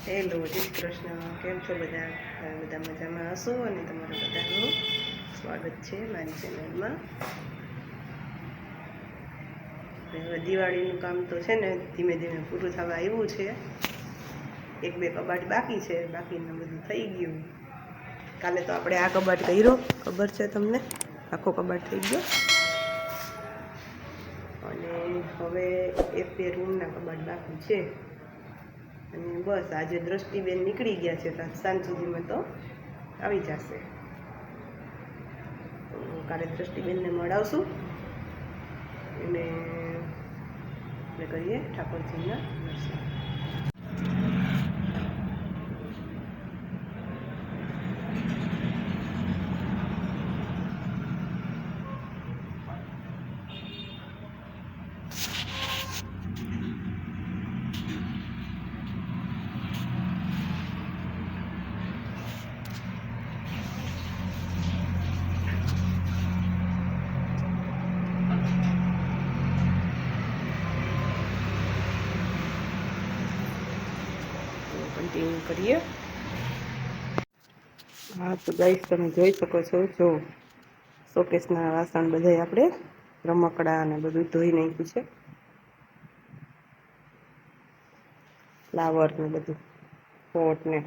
Hello, જય શ્રી કૃષ્ણ. કેમ છો બધા? બધા મજામાં હશો અને તમારું બધાનું સ્વાગત છે મારી ચેનલમાં. હવે દિવાળીનું કામ તો છે ને ધીમે ધીમે પૂરું થવા આવ્યું છે. એક બે કબાટ બાકી છે, બાકીનું બધું થઈ ગયું. કાલે તો આપણે આ કબાટ કર્યો, ખબર છે તમને? આખો કબાટ થઈ ગયો. અને હવે એક બે રૂમના કબાટ બાકી છે. અને બસ આજે દ્રષ્ટિબેન નીકળી ગયા છે, સાંજ સુધીમાં તો આવી જશે. તો કાલે દ્રષ્ટિબેનને મળાવશું અને આપણે કરીએ ઠાકોરજીના દર્શન. કન્ટિન્યુ કરીએ. હા તો ગાઈસ, તમે જોઈ શકો છો, જો શોકેસના વાસણ બધા આપણે રમકડા અને બધું ધોઈ નાખ્યું છે. ફ્લાવર ને બધું, પોટ ને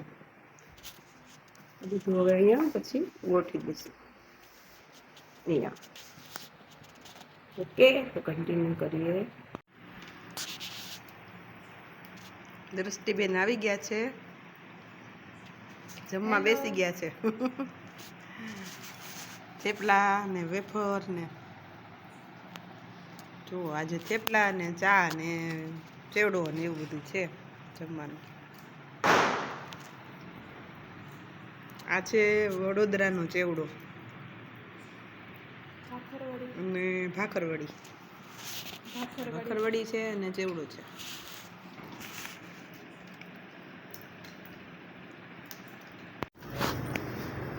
બધું હવે અહીંયા પછી ગોઠવી દઈશું અહીંયા. ઓકે, તો કન્ટિન્યુ કરીએ. દ્રષ્ટિબેન આવી ગયા છે, જમવા બેસી ગયા છે. થેપલા ને વેફર ને જો આજે થેપલા ને ચા ને ચેવડો ને એવું બધું છે જમવાનું. આ છે વડોદરાનો ચેવડો અને ભાખરવડી છે અને ચેવડો છે.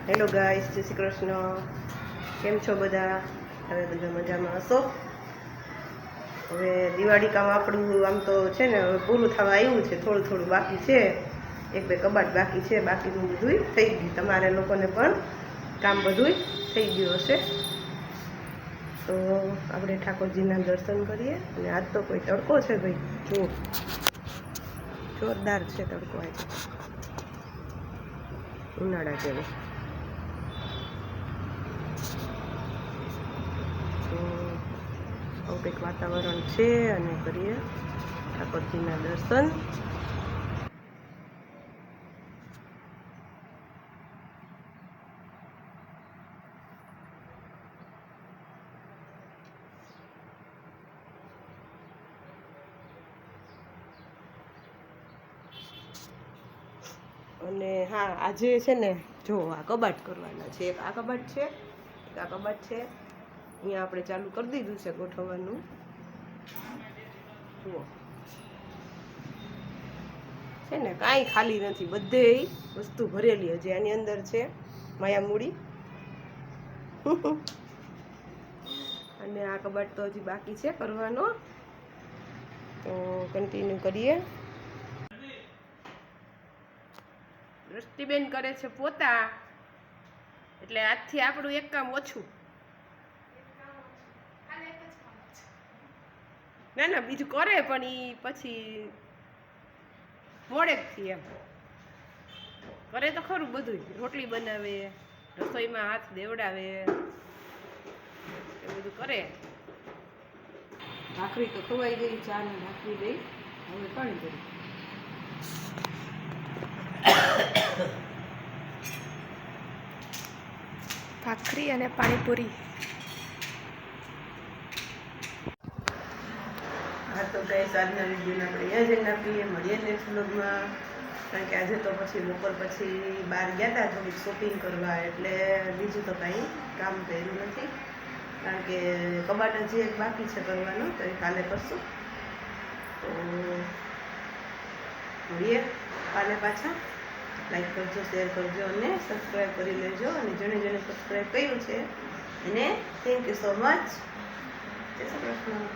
હેલો ગાઈસ, જય શ્રી કૃષ્ણ. કેમ છો બધા? હવે બધા મજામાં હશો. હવે દિવાળી કામ આપણું આમ તો છે ને હવે પૂરું થવા આવ્યું છે. થોડું થોડું બાકી છે, એક બે કબાટ બાકી છે, બાકીનું બધું થઈ ગયું. તમારે લોકોને પણ કામ બધું થઈ ગયું હશે. તો આપણે ઠાકોરજીના દર્શન કરીએ. અને આજ તો કોઈ તડકો છે ભાઈ, જો જોરદાર છે તડકો આજે, ઉનાળા જેવો. આવું કંઈક વાતાવરણ છે અને કરીએ ઠાકોરજીના દર્શન. અને હા, આજે છે ને જો આ કબાટ કરવાના છે. એક આ કબાટ છે, એક આ કબાટ છે. અહીંયા આપણે ચાલુ કરી દીધું છે ગોઠવવાનું. જુઓ છે ને, કાંઈ ખાલી નથી, બધે વસ્તુ ભરેલી. હજી આની અંદર છે માયામૂડી. અને આ કબાટ તો હજી બાકી છે કરવાનો. તો કન્ટિન્યુ કરીએ. દ્રષ્ટિબેન કરે છે પોતા, એટલે આજથી આપણું એક કામ ઓછું. ના ના, બીજું કરે પણ એ પછી મોડેકથી એમ કરે તો ખરું બધું. રોટલી બનાવે, રસોઈમાં હાથ દેવડાવે, એ બધું કરે. ભાખરી તો ખવાઈ ગઈ, ચા ને ભાખરી ગઈ, હવે પાણી કરી. ભાખરી અને પાણીપુરી. હા તો ગાઈસ, આજના વિડીયોને આપણે અહીંયા જ આપીએ. મળીએ નેક્સ્ટ વ્લોગમાં. કારણ કે આજે તો પછી બપોર પછી બહાર ગયા હતા થોડીક શોપિંગ કરવા, એટલે બીજું તો કાંઈ કામ કર્યું નથી. કારણ કે કબાટ હજી એક બાકી છે કરવાનો, તો એ કાલે કરશું. તો મળીએ કાલે પાછા. લાઈક કરજો, શેર કરજો અને સબસ્ક્રાઈબ કરી લેજો. અને જેણે જેણે સબસ્ક્રાઈબ કર્યું છે એને થેન્ક યુ સો મચ. જય શ્રી કૃષ્ણ.